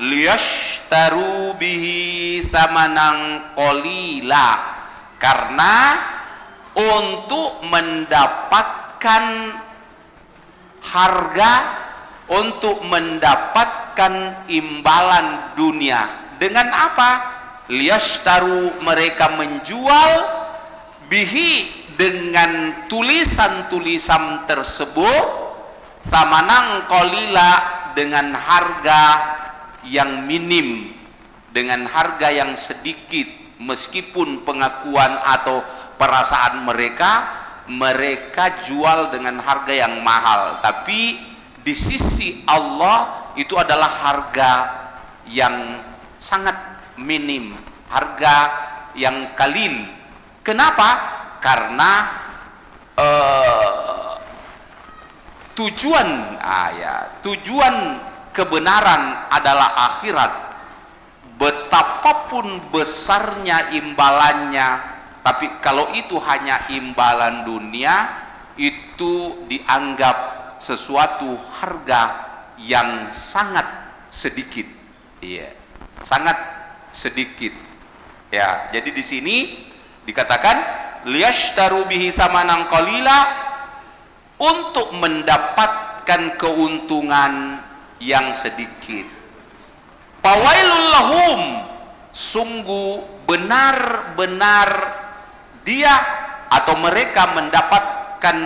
liyashtaru bihi tsamanan qalila, karena untuk mendapatkan harga, untuk mendapatkan imbalan dunia. Dengan apa? Liyashtaru, mereka menjual, bihi, dengan tulisan-tulisan tersebut, samanan qalila, dengan harga yang minim, dengan harga yang sedikit. Meskipun pengakuan atau perasaan mereka jual dengan harga yang mahal, tapi di sisi Allah itu adalah harga yang sangat minim, harga yang kalil. Kenapa? Karena tujuan kebenaran adalah akhirat. Betapapun besarnya imbalannya, tapi kalau itu hanya imbalan dunia, itu dianggap sesuatu harga yang sangat sedikit. Iya, sangat sedikit. Ya, jadi di sini dikatakan liyashtaru bihi samanan qalila, untuk mendapatkan keuntungan yang sedikit. Fawailul lahum, sungguh benar-benar dia atau mereka mendapatkan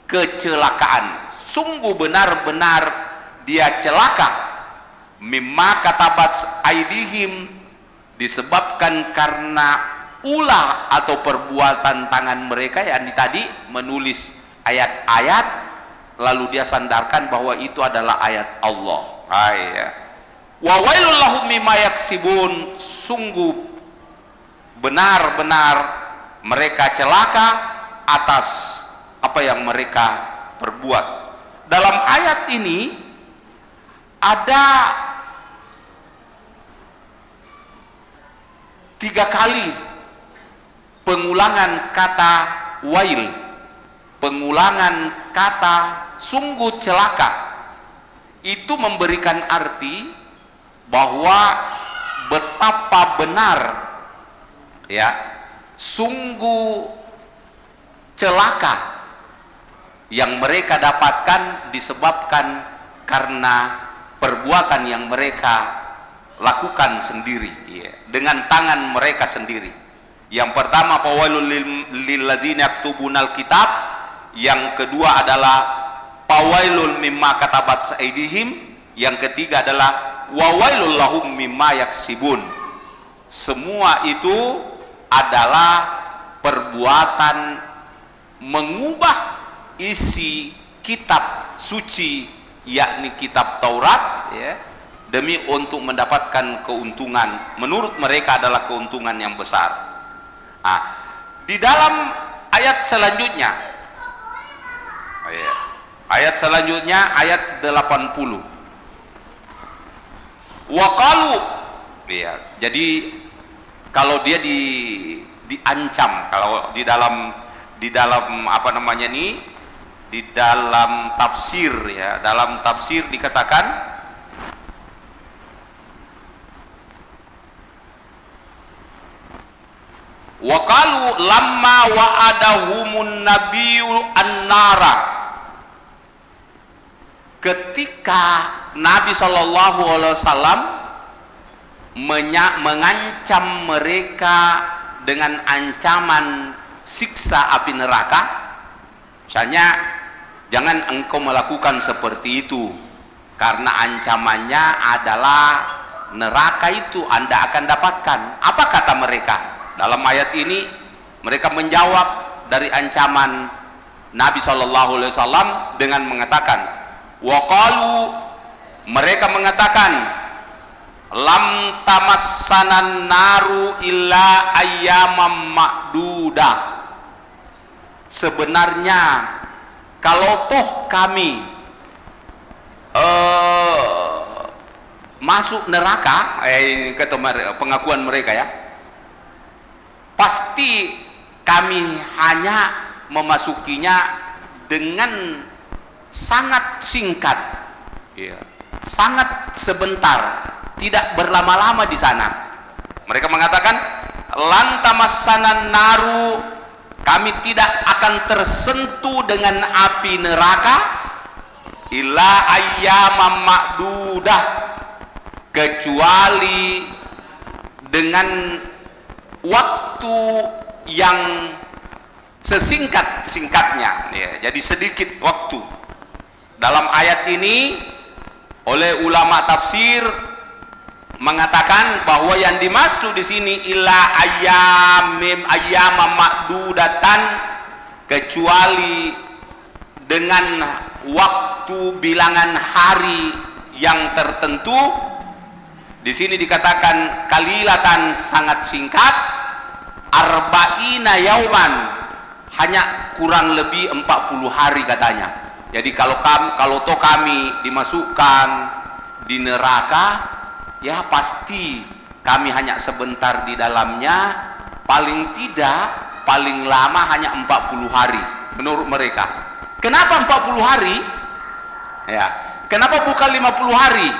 kecelakaan, sungguh benar-benar dia celaka. Mimma katabat aidihim, disebabkan karena ulah atau perbuatan tangan mereka, yang tadi menulis ayat-ayat lalu dia sandarkan bahwa itu adalah ayat Allah. Wa wailul lahum mimma yaksibun, sungguh benar-benar mereka celaka atas apa yang mereka perbuat. Dalam ayat ini ada 3 kali pengulangan kata wail, pengulangan kata sungguh celaka. Itu memberikan arti bahwa betapa benar, ya, sungguh celaka yang mereka dapatkan disebabkan karena perbuatan yang mereka lakukan sendiri, ya, dengan tangan mereka sendiri. Yang pertama, fawailul lil ladzina yaktubunal kitab. Yang kedua adalah fawailul mimma katabat aydihim. Yang ketiga adalah wawailul lahum mimma yaksibun. Semua itu adalah perbuatan mengubah isi kitab suci, yakni kitab Taurat, ya, demi untuk mendapatkan keuntungan. Menurut mereka adalah keuntungan yang besar. Di dalam ayat selanjutnya, ayat 80, waqalu, ya, jadi kalau dia diancam, kalau di dalam apa namanya nih, di dalam tafsir, ya, dalam tafsir dikatakan waqalu lamma wa'adahumun nabiyyu an-nara, ketika Nabi SAW mengancam mereka dengan ancaman siksa api neraka. Misalnya, jangan engkau melakukan seperti itu, karena ancamannya adalah neraka, itu Anda akan dapatkan. Apa kata mereka? Dalam ayat ini mereka menjawab dari ancaman Nabi SAW dengan mengatakan, waqalu, mereka mengatakan, lam tamassanan naru illa ayyamam ma'dudah, sebenarnya kalau toh kami masuk neraka, kata pengakuan mereka, ya, pasti kami hanya memasukinya dengan sangat singkat, ya, sangat sebentar, tidak berlama-lama di sana. Mereka mengatakan, lan tamassanan naru, kami tidak akan tersentuh dengan api neraka illa ayyamam ma'dudah, kecuali dengan waktu yang sesingkat-singkatnya, ya, jadi sedikit waktu. Dalam ayat ini oleh ulama tafsir mengatakan bahwa yang dimaksud di sini illa ayyamam ma'dudatan, kecuali dengan waktu bilangan hari yang tertentu. Di sini dikatakan kalilatan, sangat singkat, arba'ina yauman, hanya kurang lebih 40 hari katanya. Jadi kalau kami dimasukkan di neraka, ya pasti kami hanya sebentar di dalamnya, paling tidak paling lama hanya 40 hari menurut mereka. Kenapa 40 hari? Ya, kenapa bukan 50 hari?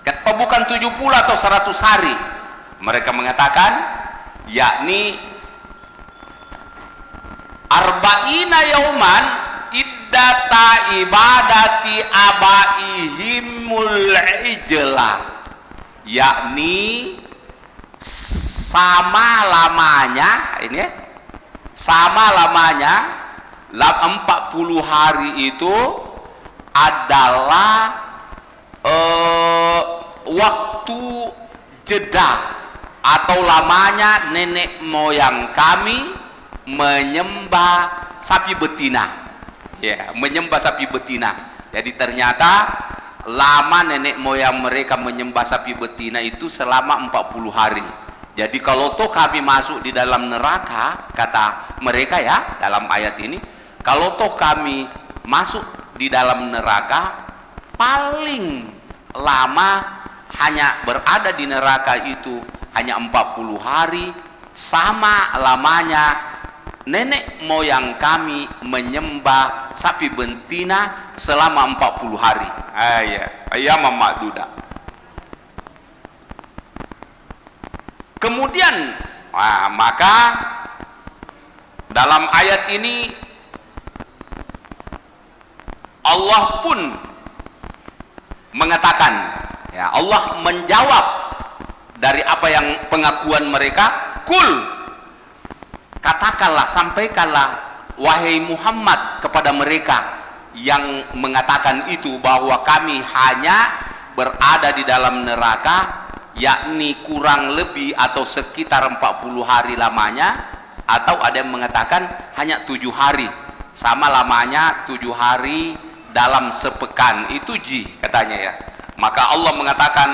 Kenapa bukan 70 atau 100 hari? Mereka mengatakan yakni arba'ina yauman iddata ibadati abaihimul ijla, yakni sama lamanya, ini ya, sama lamanya 40 hari itu adalah waktu jeda atau lamanya nenek moyang kami menyembah sapi betina, ya, menyembah sapi betina. Jadi ternyata lama nenek moyang mereka menyembah sapi betina itu selama 40 hari. Jadi kalau toh kami masuk di dalam neraka, kata mereka ya dalam ayat ini, kalau toh kami masuk di dalam neraka, paling lama hanya berada di neraka itu hanya 40 hari, sama lamanya nenek moyang kami menyembah sapi betina selama 40 hari. Ayyamam ma'dudah. Kemudian maka dalam ayat ini Allah pun mengatakan, ya, Allah menjawab dari apa yang pengakuan mereka. Kul, katakanlah, sampaikanlah wahai Muhammad kepada mereka yang mengatakan itu, bahwa kami hanya berada di dalam neraka, yakni kurang lebih atau sekitar 40 hari lamanya, atau ada yang mengatakan hanya 7 hari, sama lamanya 7 hari dalam sepekan, itu katanya ya. Maka Allah mengatakan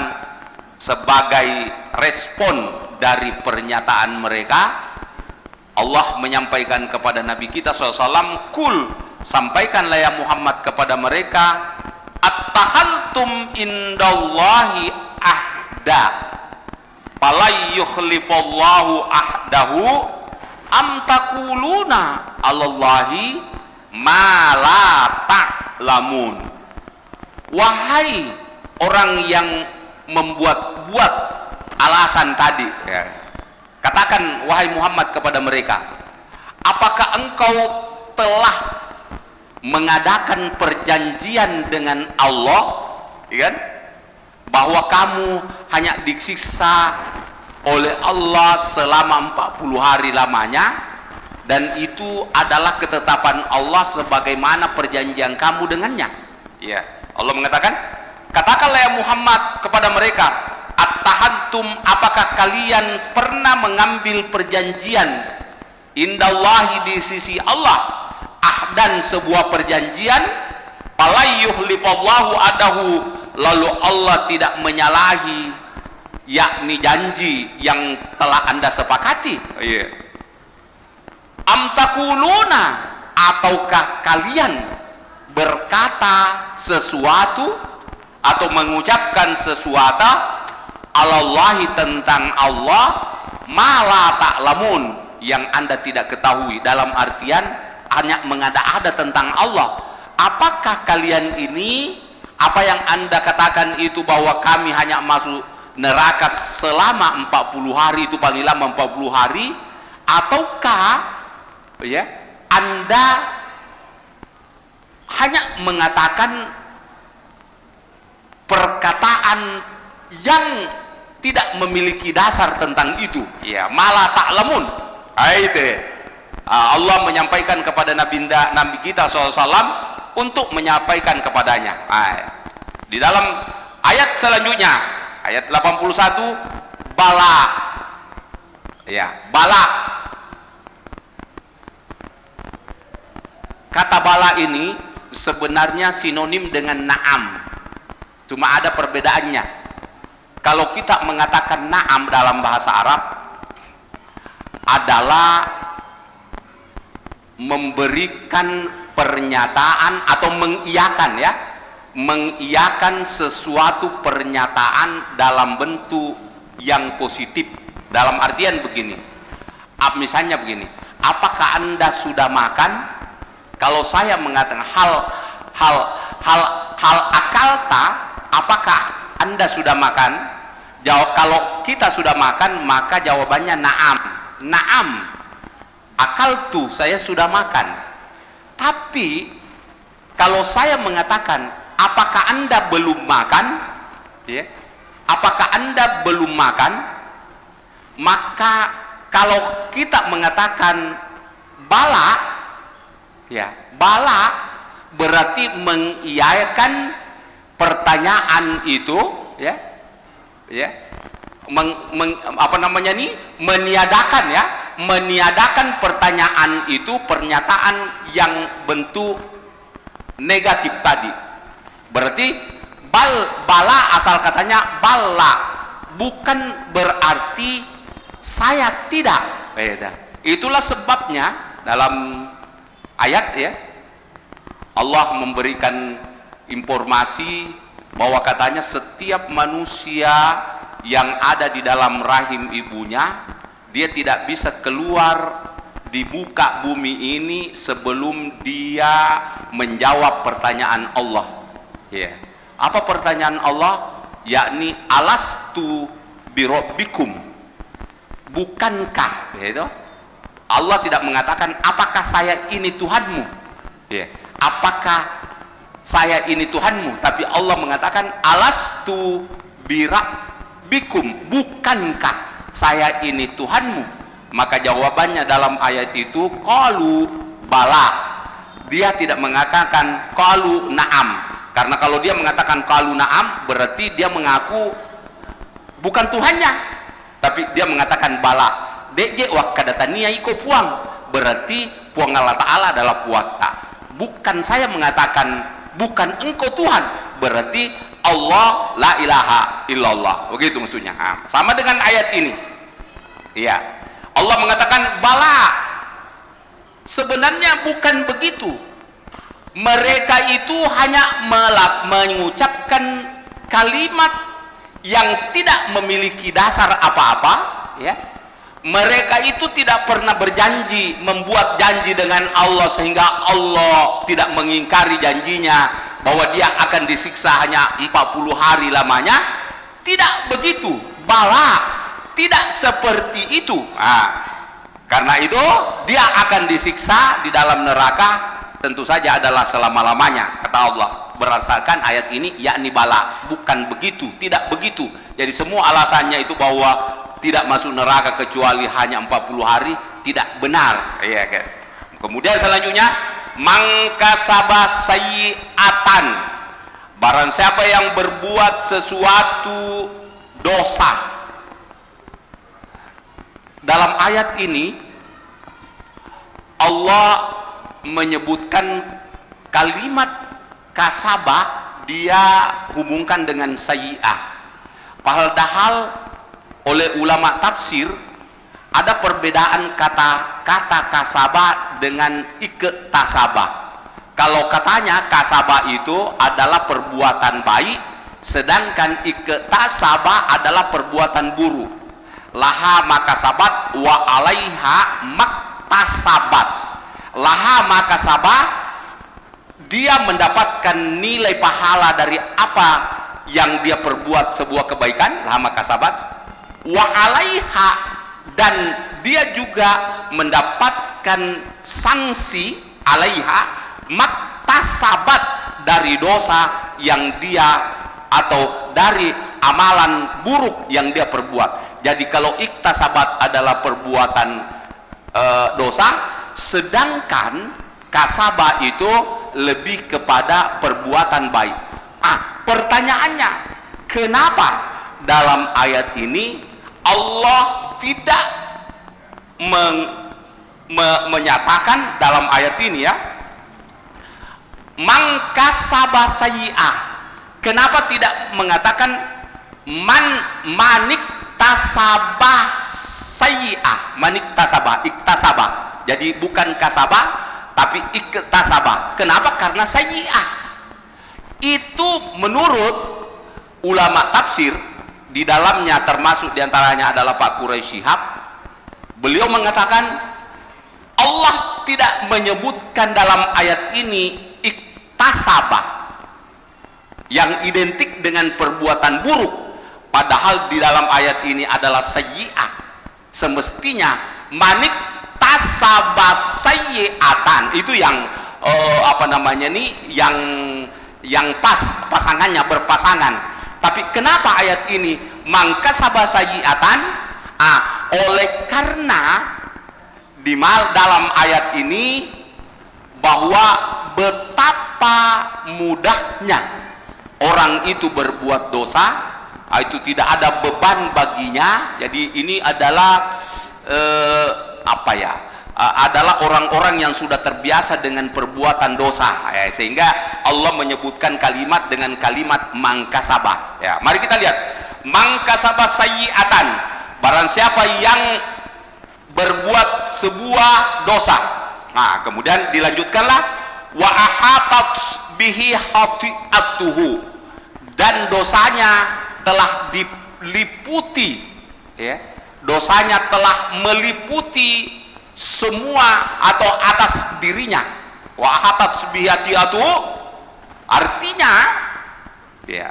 sebagai respon dari pernyataan mereka, Allah menyampaikan kepada Nabi kita SAW, kul, sampaikanlah ya Muhammad kepada mereka, attahaltum indallahi ahda falay yukhlifallahu ahdahu am taquluna alallahi ma la ta'lamun. Wahai orang yang membuat-buat alasan tadi, ya, katakan wahai Muhammad kepada mereka, apakah engkau telah mengadakan perjanjian dengan Allah, ya, bahwa kamu hanya disiksa oleh Allah selama 40 hari lamanya, dan itu adalah ketetapan Allah sebagaimana perjanjian kamu dengannya. Ya, Allah mengatakan, katakanlah ya Muhammad kepada mereka, attahaztum, apakah kalian pernah mengambil perjanjian indallahi, di sisi Allah, ahdan, sebuah perjanjian, falayyuhlifallahu adahu, lalu Allah tidak menyalahi, yakni janji yang telah Anda sepakati. Am taquluna, ataukah kalian berkata sesuatu atau mengucapkan sesuatu alallahi, tentang Allah, ma la ta'lamun, yang Anda tidak ketahui, dalam artian hanya mengada-ada tentang Allah. Apakah kalian ini Apa yang Anda katakan itu bahwa kami hanya masuk neraka selama 40 hari, itu paling lama 40 hari, ataukah ya Anda hanya mengatakan perkataan yang tidak memiliki dasar tentang itu, ya, malah ta'lamun. Allah menyampaikan kepada Nabi kita SAW untuk menyampaikan kepadanya. Di dalam ayat selanjutnya, ayat 81, bala, ya, bala. Kata bala ini sebenarnya sinonim dengan na'am, cuma ada perbedaannya. Kalau kita mengatakan na'am dalam bahasa Arab adalah memberikan pernyataan atau mengiyakan, ya, mengiyakan sesuatu pernyataan dalam bentuk yang positif. Dalam artian begini, misalnya begini, apakah Anda sudah makan? Kalau saya mengatakan hal akalta, apakah Anda sudah makan? Jawab, kalau kita sudah makan, maka jawabannya na'am. Na'am, akaltu, saya sudah makan. Tapi kalau saya mengatakan, apakah Anda belum makan? Ya, apakah Anda belum makan? Maka kalau kita mengatakan bala, ya, bala berarti mengiyakan pertanyaan itu, ya, ya, meniadakan, ya, meniadakan pertanyaan itu, pernyataan yang bentuk negatif tadi. Berarti bala asal katanya bala, bukan berarti saya tidak. Itulah sebabnya dalam ayat, ya, Allah memberikan informasi bahwa katanya setiap manusia yang ada di dalam rahim ibunya, dia tidak bisa keluar di muka bumi ini sebelum dia menjawab pertanyaan Allah. Ya. Apa pertanyaan Allah? Yakni alastu birabbikum, bukankah, ya, itu? Allah tidak mengatakan apakah saya ini Tuhanmu, ya, apakah saya ini Tuhanmu, tapi Allah mengatakan alastu birabbikum, bukankah saya ini Tuhanmu? Maka jawabannya dalam ayat itu qalu bala. Dia tidak mengatakan qalu na'am, karena kalau dia mengatakan qalu na'am berarti dia mengaku bukan Tuhannya, tapi dia mengatakan bala. Deje wakadatania iko puang, berarti puang Allah Ta'ala adalah puata. Bukan saya mengatakan bukan engkau Tuhan, berarti Allah la ilaha illallah, begitu maksudnya. Sama dengan ayat ini, ya, Allah mengatakan bala, sebenarnya bukan begitu. Mereka itu hanya mengucapkan kalimat yang tidak memiliki dasar apa-apa, ya. Mereka itu tidak pernah berjanji, membuat janji dengan Allah sehingga Allah tidak mengingkari janjinya bahwa dia akan disiksa hanya 40 hari lamanya. Tidak begitu. Bala, tidak seperti itu. Karena itu dia akan disiksa di dalam neraka, tentu saja adalah selama-lamanya, kata Allah berdasarkan ayat ini, yakni bala. Bukan begitu, tidak begitu. Jadi semua alasannya itu bahwa tidak masuk neraka kecuali hanya 40 hari, tidak benar, ya. Kemudian selanjutnya, mangkasaba sayyi'atan, barang siapa yang berbuat sesuatu dosa. Dalam ayat ini Allah menyebutkan kalimat kasabah, dia hubungkan dengan sayyi'ah. Padahal oleh ulama tafsir ada perbedaan kata kasabah dengan iktasabah. Kalau katanya kasabah itu adalah perbuatan baik, sedangkan iktasabah adalah perbuatan buruk. Laha makasabat wa alaiha maktasabat. Laha makasabah, dia mendapatkan nilai pahala dari apa yang dia perbuat sebuah kebaikan, lama kasabat, wa alaiha, dan dia juga mendapatkan sanksi alaiha maktasabat dari dosa yang dia atau dari amalan buruk yang dia perbuat. Jadi kalau iktasabat adalah perbuatan dosa, sedangkan kasabah itu lebih kepada perbuatan baik. Pertanyaannya, kenapa dalam ayat ini Allah tidak menyatakan dalam ayat ini ya, man kasaba sayyi'ah? Kenapa tidak mengatakan manik tasabah sayyi'ah, manik tasabah, iktasabah? Jadi bukan kasabah tapi iktasabah. Kenapa? Karena sayyi'ah itu menurut ulama tafsir, di dalamnya termasuk diantaranya adalah Pak Quraisy Shihab. Beliau mengatakan Allah tidak menyebutkan dalam ayat ini iktasabah yang identik dengan perbuatan buruk, padahal di dalam ayat ini adalah sayyi'ah. Semestinya manik tasabah sayyi'atan itu yang apa namanya nih, yang pasangannya berpasangan. Tapi kenapa ayat ini mangkasabah sayyi'atan? Oleh karena dalam ayat ini bahwa betapa mudahnya orang itu berbuat dosa, itu tidak ada beban baginya. Jadi ini adalah adalah orang-orang yang sudah terbiasa dengan perbuatan dosa, sehingga Allah menyebutkan kalimat dengan kalimat mangkasabah. Ya, mari kita lihat mangkasabah sayyi'atan, barang siapa yang berbuat sebuah dosa. Nah, kemudian dilanjutkanlah wa ahatat bihi khati'atuhu, dan dosanya telah diliputi, ya, dosanya telah meliputi semua atau atas dirinya. Wa ahatat bihi khati'atuhu artinya ya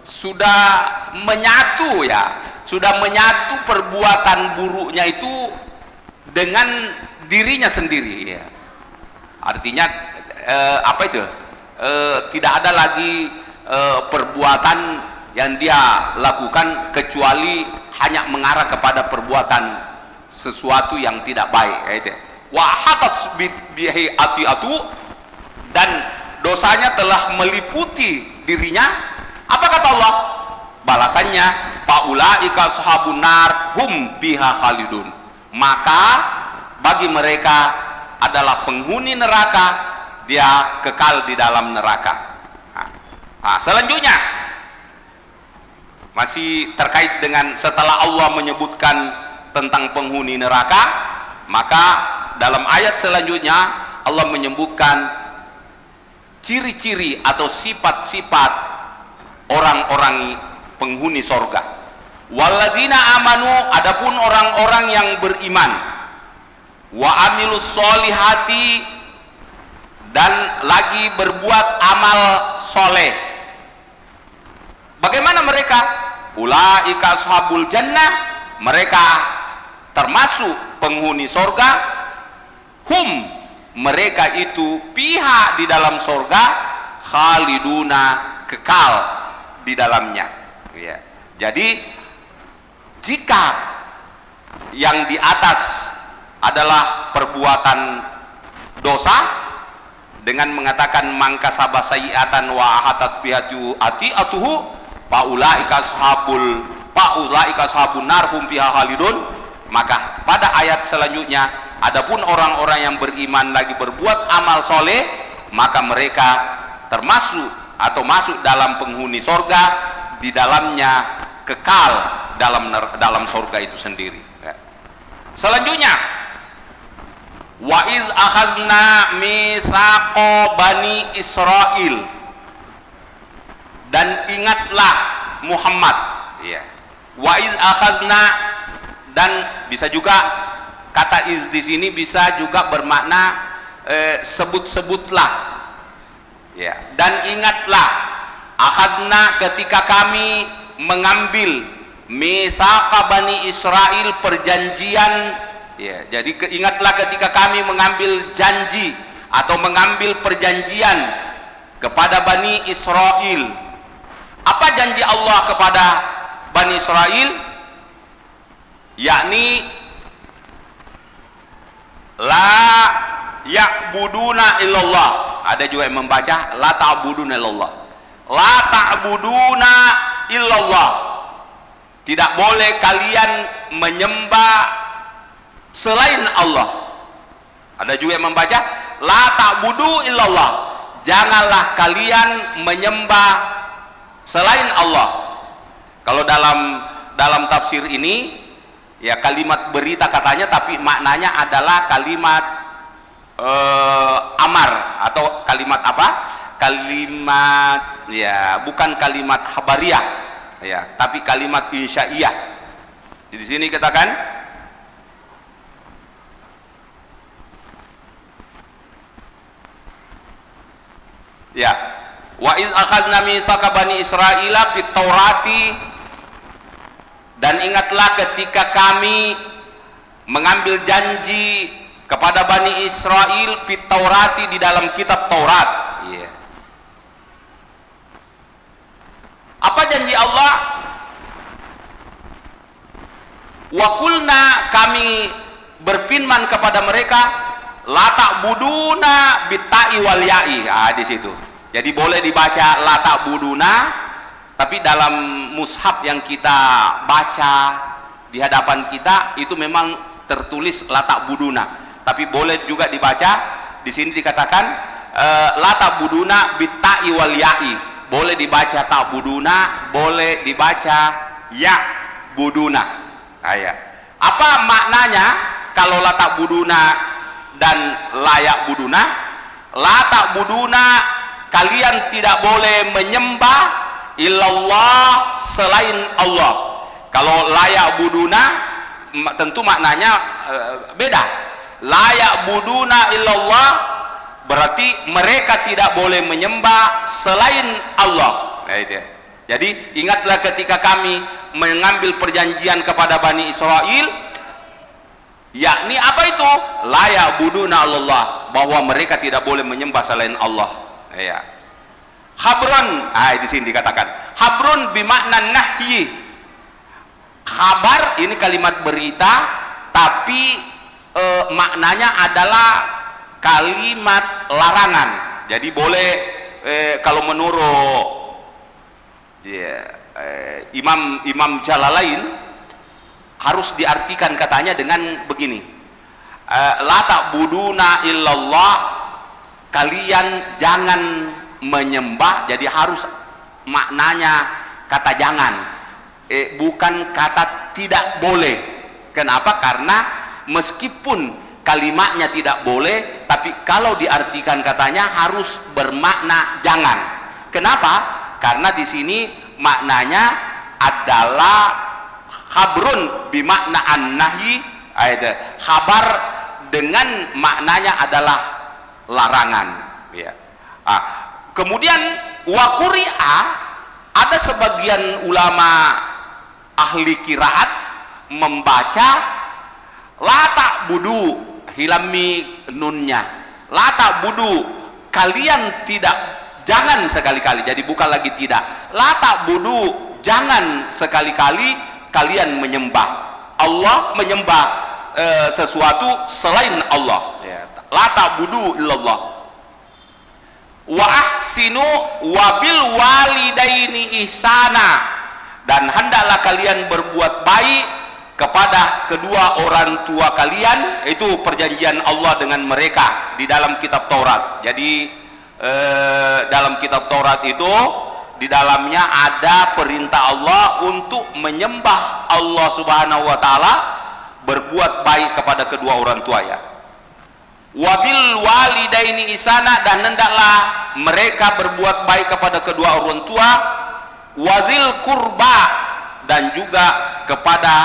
sudah menyatu, ya, sudah menyatu perbuatan buruknya itu dengan dirinya sendiri, ya. Artinya apa itu? Tidak ada lagi perbuatan yang dia lakukan kecuali hanya mengarah kepada perbuatan sesuatu yang tidak baik, ya. Wa hatat bihi atiatu, dan dosanya telah meliputi dirinya. Apa kata Allah? Balasannya faulaika ashabun nar hum biha khalidun, maka bagi mereka adalah penghuni neraka, dia kekal di dalam neraka. Selanjutnya masih terkait dengan setelah Allah menyebutkan tentang penghuni neraka, maka dalam ayat selanjutnya Allah menyebutkan ciri-ciri atau sifat-sifat orang-orang penghuni sorga. Walladzina amanu, adapun orang-orang yang beriman, wa amilus solihati, dan lagi berbuat amal soleh. Bagaimana mereka? Ulaika ashabul jannah, mereka termasuk penghuni sorga. Hum, mereka itu piha di dalam sorga, khaliduna, kekal di dalamnya, ya. Jadi jika yang di atas adalah perbuatan dosa dengan mengatakan mangkasabah sayyi'atan wa ahatat bihatu ati'atuhu faulaika ashabun nar hum fiha khalidun, maka pada ayat selanjutnya adapun orang-orang yang beriman lagi berbuat amal soleh, maka mereka termasuk atau masuk dalam penghuni sorga, di dalamnya kekal dalam sorga itu sendiri, ya. Selanjutnya wa iz akhazna mitsaqo bani Israil, dan ingatlah Muhammad, ya. Wa iz akhazna, dan bisa juga kata iz di sini bisa juga bermakna sebut-sebutlah, ya. Dan ingatlah, akhazna, ketika kami mengambil mitsaqa Bani Israil, perjanjian, ya. Jadi ingatlah ketika kami mengambil janji atau mengambil perjanjian kepada Bani Israil. Apa janji Allah kepada Bani Israil? Yakni la ya'buduna illallah. Ada juga yang membaca la ta'buduna illallah. La ta'buduna illallah. Tidak boleh kalian menyembah selain Allah. Ada juga yang membaca la ta'budu illallah. Janganlah kalian menyembah selain Allah. Kalau dalam tafsir ini, ya, kalimat berita katanya, tapi maknanya adalah kalimat amar, atau kalimat apa? Kalimat, ya, bukan kalimat habariyah, ya, tapi kalimat insyaiyah. Di sini katakan, ya, wa iz akhadna mitsaqa Bani Israila fit Taurati, dan ingatlah ketika kami mengambil janji kepada Bani Israel fit Taurati, di dalam kitab Taurat, yeah. Apa janji Allah? Wa qulna, kami berfirman kepada mereka, la ta'buduna bitta'i wal ya'i. Di situ. Jadi boleh dibaca la ta'buduna, tapi dalam mushaf yang kita baca di hadapan kita itu memang tertulis la ta'buduna, tapi boleh juga dibaca di sini dikatakan la ta'buduna bitta'i wal ya'i. Boleh dibaca ta'buduna, boleh dibaca ya buduna. Ya. Apa maknanya kalau la ta'buduna dan layak buduna? La ta'buduna, kalian tidak boleh menyembah illallah, selain Allah. Kalau layak buduna tentu maknanya beda. Layak buduna illallah berarti mereka tidak boleh menyembah selain Allah. Jadi ingatlah ketika kami mengambil perjanjian kepada Bani Israel, yakni apa itu? Layak buduna Allah, bahwa mereka tidak boleh menyembah selain Allah. Ya. Khabrun, di sini dikatakan khabrun bimakna nahyi. Khabar ini kalimat berita, tapi maknanya adalah kalimat larangan. Jadi boleh kalau menurut Imam Jalalain harus diartikan katanya dengan begini, la ta'buduna illallah, kalian jangan menyembah. Jadi harus maknanya kata jangan, bukan kata tidak boleh. Kenapa? Karena meskipun kalimatnya tidak boleh, tapi kalau diartikan katanya harus bermakna jangan. Kenapa? Karena di sini maknanya adalah khabrun bimakna an-nahyi, khabar dengan maknanya adalah larangan, ya. Kemudian wa quri'a, ada sebagian ulama ahli qiraat membaca la ta'budu, hilami nunnya, la ta'budu, kalian tidak, jangan sekali-kali. Jadi bukan lagi tidak, la ta'budu, jangan sekali-kali kalian menyembah Allah, menyembah sesuatu selain Allah, ya. La ta'budu illallah. Wa ahsinu wabil walidaini ihsana, dan hendaklah kalian berbuat baik kepada kedua orang tua kalian. Itu perjanjian Allah dengan mereka di dalam kitab Taurat. Jadi dalam kitab Taurat itu di dalamnya ada perintah Allah untuk menyembah Allah Subhanahu wa taala, berbuat baik kepada kedua orang tua, ya. Wabil walidaini ihsana, dan hendaklah mereka berbuat baik kepada kedua orang tua. Wazil kurba, dan juga kepada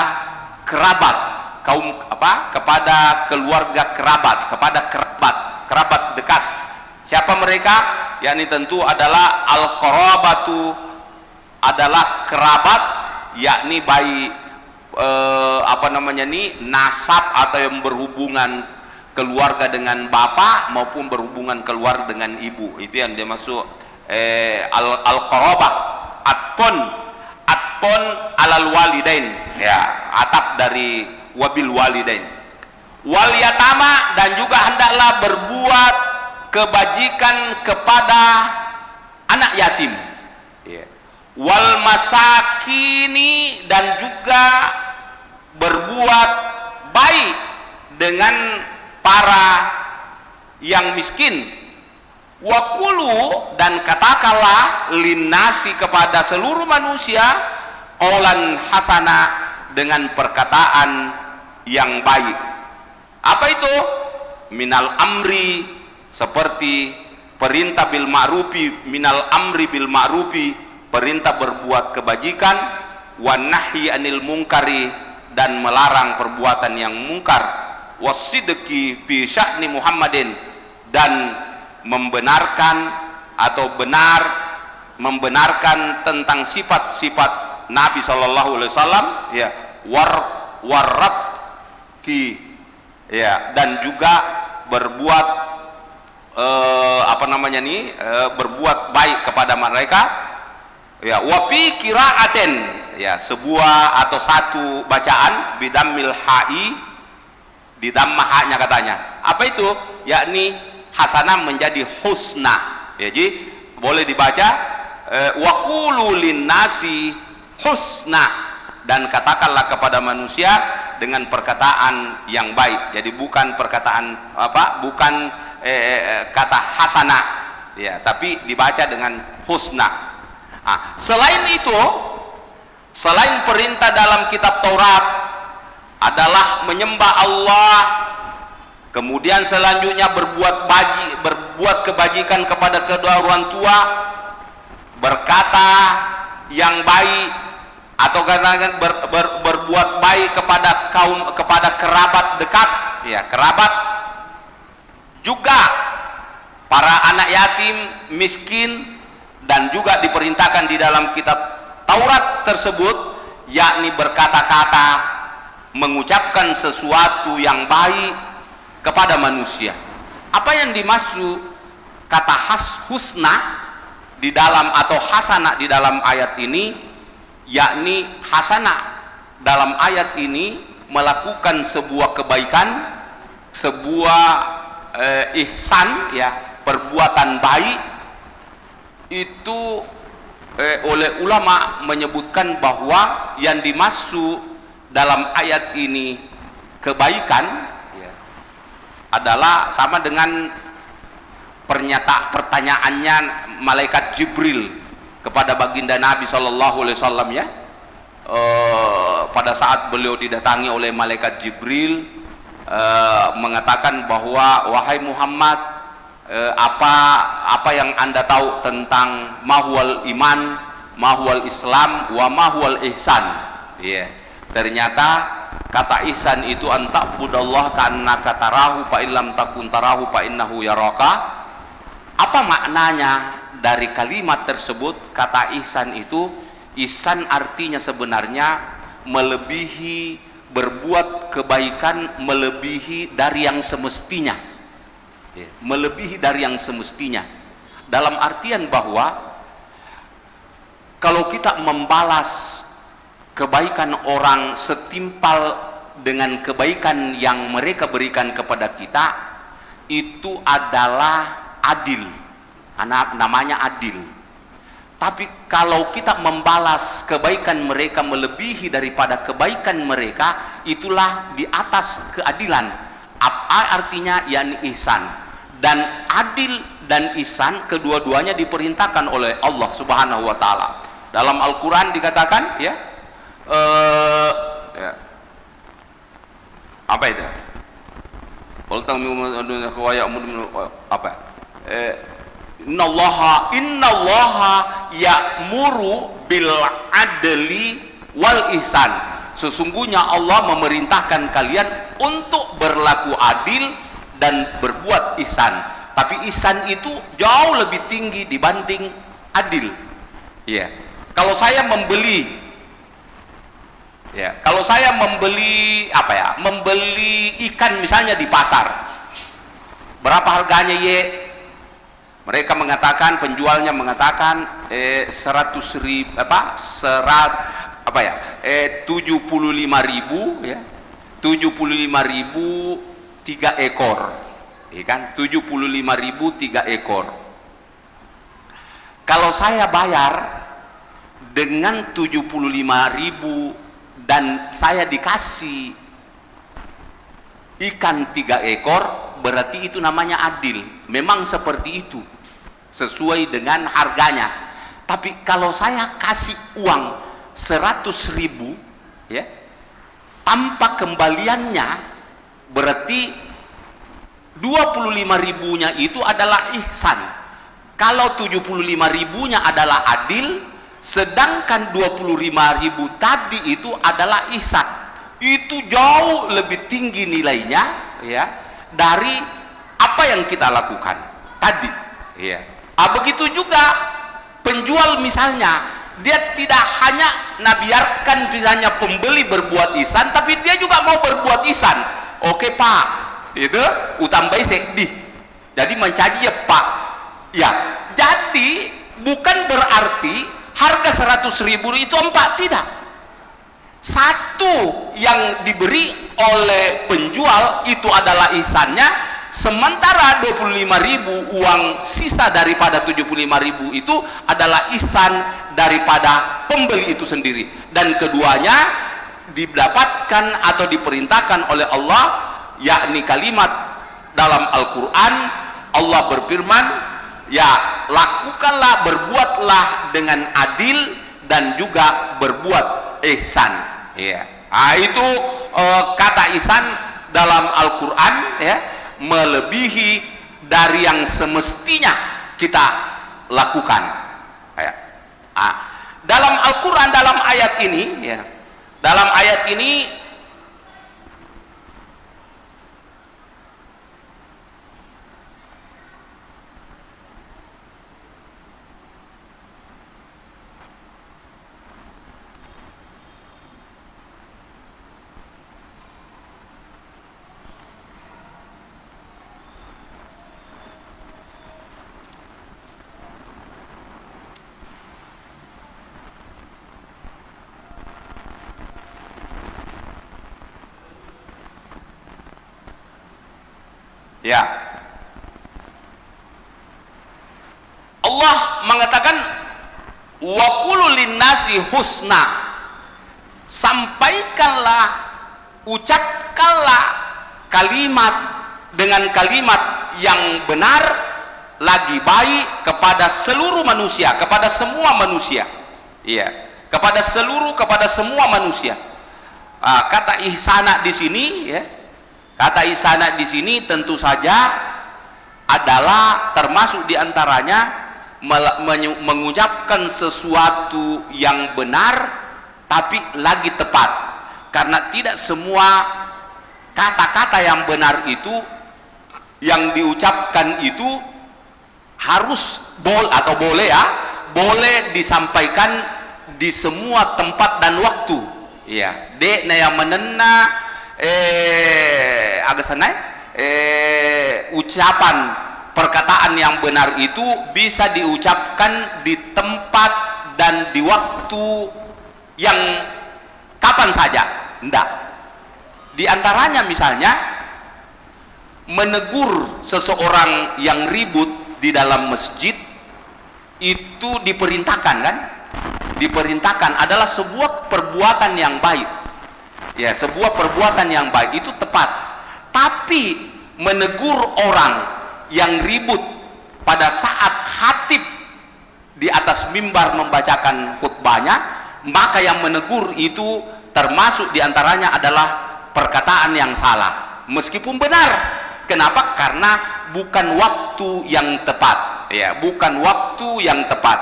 kerabat, kaum kepada keluarga kerabat, kepada kerabat. kerabat dekat. Siapa mereka? Yakni tentu adalah al-qarabatu, adalah kerabat, yakni baik nasab atau yang berhubungan keluarga dengan bapak maupun berhubungan keluarga dengan ibu. Itu yang dia masuk al-qarabah. Atpon alal walidain, ya, atap dari wabil walidain. Wal yatama, dan juga hendaklah berbuat kebajikan kepada anak yatim, ya. Wal masakini, dan juga berbuat baik dengan para yang miskin. Wakulu, dan katakanlah linnasi, kepada seluruh manusia, qaulan hasana, dengan perkataan yang baik. Apa itu? Minal amri, seperti perintah bil ma'rufi, minal amri bil ma'rufi, perintah berbuat kebajikan, wan nahyi anil munkari, dan melarang perbuatan yang mungkar, wasidqi fi sya'ni Muhammadin, dan membenarkan atau membenarkan tentang sifat-sifat Nabi sallallahu alaihi wasallam, ya, warafki, ya, dan juga berbuat berbuat baik kepada mereka, ya. Wafi kiraaten, ya, sebuah atau satu bacaan bidammil ha'i, di dhammah haknya katanya. Apa itu? Yakni hasanah menjadi husna, ya. Jadi boleh dibaca waqulu linnasi husna, dan katakanlah kepada manusia dengan perkataan yang baik. Jadi bukan perkataan bukan kata hasanah, ya, tapi dibaca dengan husna. Selain itu, selain perintah dalam kitab Taurat adalah menyembah Allah, kemudian selanjutnya berbuat kebajikan kepada kedua orang tua, berkata yang baik, atau katakan berbuat baik kepada kerabat dekat, ya, kerabat, juga para anak yatim miskin, dan juga diperintahkan di dalam kitab Taurat tersebut, yakni berkata-kata, mengucapkan sesuatu yang baik kepada manusia. Apa yang dimaksud kata husna di dalam atau hasanah di dalam ayat ini? Yakni hasanah dalam ayat ini melakukan sebuah kebaikan, sebuah ihsan, ya, perbuatan baik. Itu oleh ulama menyebutkan bahwa yang dimaksud dalam ayat ini kebaikan, ya, adalah sama dengan pertanyaannya malaikat Jibril kepada baginda Nabi Shallallahu Alaihi Wasallam, ya, pada saat beliau didatangi oleh malaikat Jibril, mengatakan bahwa wahai Muhammad, apa yang anda tahu tentang mahwal iman, mahwal Islam, wa mahwal ihsan, ya. Ternyata kata ihsan itu anta'budallah ka'annaka tarahu fa illam takun tarahu fa innahu yaraka. Apa maknanya dari kalimat tersebut? Kata ihsan itu, ihsan artinya sebenarnya melebihi, berbuat kebaikan melebihi dari yang semestinya, ya, melebihi dari yang semestinya, dalam artian bahwa kalau kita membalas kebaikan orang setimpal dengan kebaikan yang mereka berikan kepada kita, itu adalah adil, namanya adil. Tapi kalau kita membalas kebaikan mereka melebihi daripada kebaikan mereka, itulah di atas keadilan. Apa artinya? Yani ihsan. Dan adil dan ihsan kedua-duanya diperintahkan oleh Allah Subhanahu wa taala. Dalam Al-Qur'an dikatakan, ya, ya, apa itu? Apa? Innallaha ya'muru bil adli wal ihsan. Sesungguhnya Allah memerintahkan kalian untuk berlaku adil dan berbuat ihsan. Tapi ihsan itu jauh lebih tinggi dibanding adil. Ya, kalau saya membeli, ya, kalau saya membeli apa ya, membeli ikan misalnya di pasar, berapa harganya ye? Mereka mengatakan, penjualnya mengatakan 100.000 apa ya, 75.000 ya, 75.000 3 ekor, ya kan? 75.000 3 ekor. Kalau saya bayar dengan 75.000 dan saya dikasih ikan 3 ekor, berarti itu namanya adil. Memang seperti itu, sesuai dengan harganya. Tapi kalau saya kasih uang 100.000 ya, tanpa kembaliannya, berarti 25.000-nya itu adalah ihsan. Kalau 75.000-nya adalah adil, sedangkan 25.000 tadi itu adalah ihsan. Itu jauh lebih tinggi nilainya ya dari apa yang kita lakukan tadi ya. Begitu juga penjual misalnya, dia tidak hanya biarkan misalnya pembeli berbuat ihsan, tapi dia juga mau berbuat ihsan. Oke pak, itu utambai sedih, jadi mencaji ya pak ya. Jadi bukan berarti harga 100.000 itu 4, tidak. Satu yang diberi oleh penjual itu adalah ihsannya, sementara 25.000 uang sisa daripada 75.000 itu adalah ihsan daripada pembeli itu sendiri. Dan keduanya didapatkan atau diperintahkan oleh Allah, yakni kalimat dalam Al-Quran. Allah berfirman, ya lakukanlah, berbuatlah dengan adil dan juga berbuat ihsan ya. Itu kata ihsan dalam Al-Quran ya, melebihi dari yang semestinya kita lakukan ya. Dalam Al-Quran, dalam ayat ini ya, dalam ayat ini ya, Allah mengatakan wa qulu linnasi husna, sampaikanlah, ucapkanlah kalimat dengan kalimat yang benar lagi baik kepada seluruh manusia, kepada semua manusia iya, kepada semua manusia. Kata ihsana di sini ya, kata ihsana di sini tentu saja adalah termasuk diantaranya mengucapkan sesuatu yang benar tapi lagi tepat, karena tidak semua kata-kata yang benar itu yang diucapkan itu harus boleh ya, boleh disampaikan di semua tempat dan waktu ya. Dek na yang menena agak senai ucapan perkataan yang benar itu bisa diucapkan di tempat dan di waktu yang kapan saja, enggak. Di antaranya misalnya menegur seseorang yang ribut di dalam masjid, itu diperintahkan kan, diperintahkan, adalah sebuah perbuatan yang baik ya, sebuah perbuatan yang baik, itu tepat. Tapi menegur orang yang ribut pada saat khatib di atas mimbar membacakan khutbahnya, maka yang menegur itu termasuk diantaranya adalah perkataan yang salah meskipun benar. Kenapa? Karena bukan waktu yang tepat ya, bukan waktu yang tepat.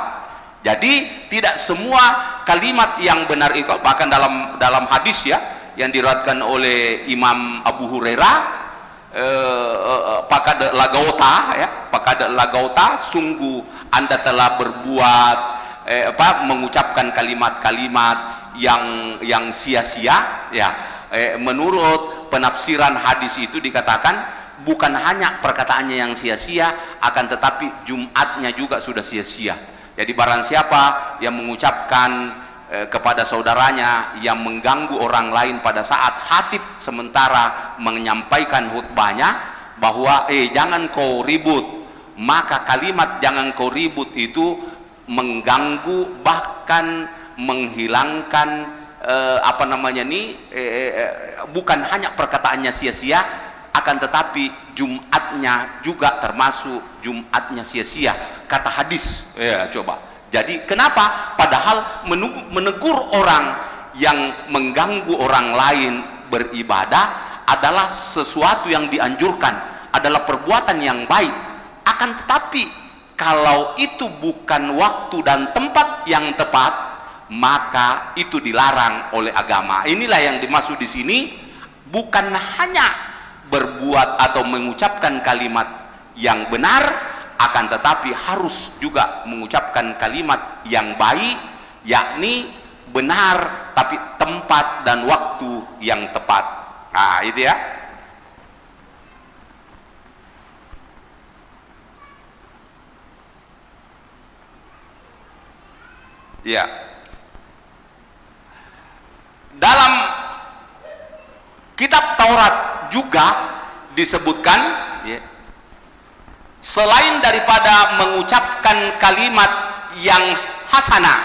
Jadi tidak semua kalimat yang benar itu, bahkan dalam hadis ya yang diriwayatkan oleh Imam Abu Hurairah, pakada lagauta, ya, pakada lagauta, sungguh Anda telah berbuat mengucapkan kalimat-kalimat yang sia-sia, ya. Menurut penafsiran hadis itu dikatakan bukan hanya perkataannya yang sia-sia, akan tetapi Jumatnya juga sudah sia-sia. Jadi barang siapa yang mengucapkan kepada saudaranya yang mengganggu orang lain pada saat khatib sementara menyampaikan khutbahnya bahwa jangan kau ribut, maka kalimat jangan kau ribut itu mengganggu, bahkan menghilangkan bukan hanya perkataannya sia-sia, akan tetapi Jumatnya juga termasuk Jumatnya sia-sia, kata hadis. Ya, coba. Jadi kenapa? Padahal menegur orang yang mengganggu orang lain beribadah adalah sesuatu yang dianjurkan, adalah perbuatan yang baik. Akan tetapi kalau itu bukan waktu dan tempat yang tepat, maka itu dilarang oleh agama. Inilah yang dimaksud di sini, bukan hanya berbuat atau mengucapkan kalimat yang benar, akan tetapi harus juga mengucapkan kalimat yang baik, yakni benar tapi tempat dan waktu yang tepat. Nah, itu ya. Ya. Dalam kitab Taurat juga disebutkan, ya, selain daripada mengucapkan kalimat yang hasanah,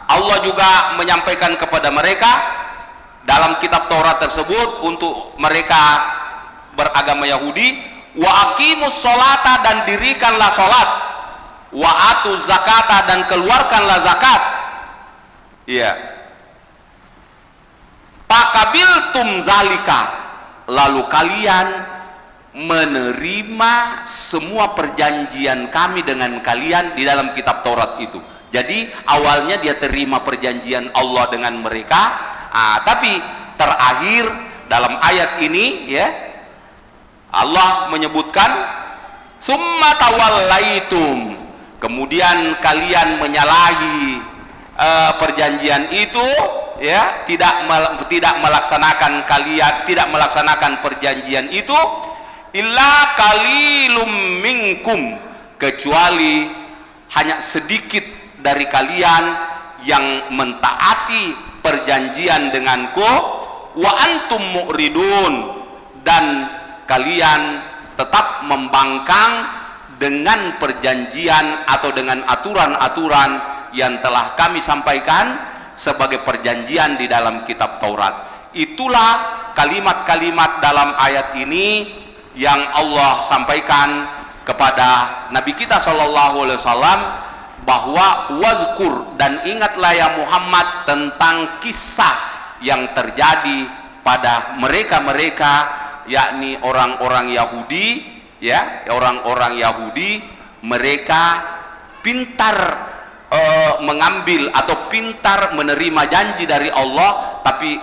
Allah juga menyampaikan kepada mereka dalam kitab Taurat tersebut untuk mereka beragama Yahudi, wa aqimus sholata, dan dirikanlah sholat, wa atuz zakata, dan keluarkanlah zakat. Iya. Pakabiltum zalika, lalu kalian menerima semua perjanjian kami dengan kalian di dalam kitab Taurat itu. Jadi awalnya dia terima perjanjian Allah dengan mereka, tapi terakhir dalam ayat ini, ya, Allah menyebutkan summa tawallaitum, kemudian kalian menyalahi perjanjian itu, ya, tidak melaksanakan perjanjian itu, illa qalilum minkum, kecuali hanya sedikit dari kalian yang mentaati perjanjian denganku, wa antum mu'ridun, dan kalian tetap membangkang dengan perjanjian atau dengan aturan-aturan yang telah kami sampaikan sebagai perjanjian di dalam kitab Taurat. Itulah kalimat-kalimat dalam ayat ini yang Allah sampaikan kepada Nabi kita Shallallahu Alaihi Wasallam, bahwa wazkur, dan ingatlah ya Muhammad tentang kisah yang terjadi pada mereka-mereka, yakni orang-orang Yahudi, ya, orang-orang Yahudi, mereka pintar mengambil atau pintar menerima janji dari Allah, tapi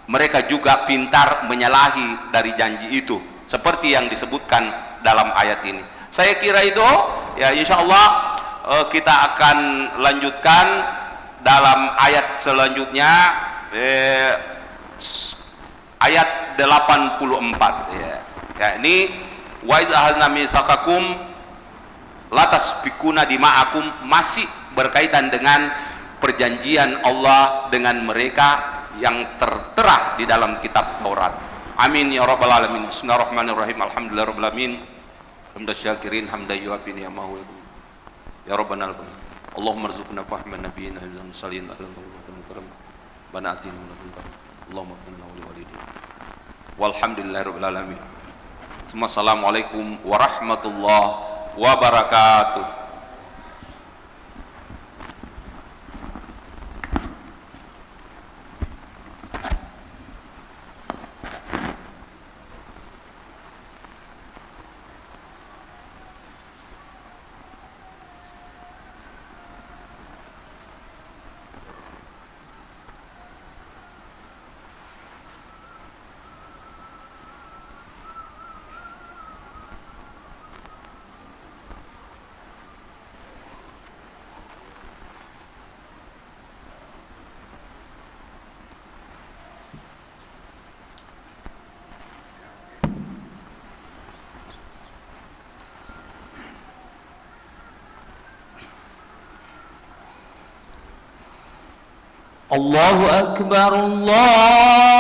mereka juga pintar menyalahi dari janji itu, seperti yang disebutkan dalam ayat ini. Saya kira itu, ya, insya Allah kita akan lanjutkan dalam ayat selanjutnya, ayat 84, ya, ini wa iz akhadna mitsaqakum la tasfikuna dima'akum, masih berkaitan dengan perjanjian Allah dengan mereka yang tertera di dalam kitab Taurat. Amin ya rabbal alamin. Bismillahirrahmanirrahim. Alhamdulillahirabbil alamin. Hamdan syakirin hamdan yu'afi ni'amahu ya rabbana alamin. Allahumma rzuqna fahman nabiyina wa salin alaihi karam. Bana atina min ladunka. Allahumma qina wa liwalidina. Walhamdulillahirabbil alamin. Assalamualaikum warahmatullahi wabarakatuh. Allahu Akbar, Allah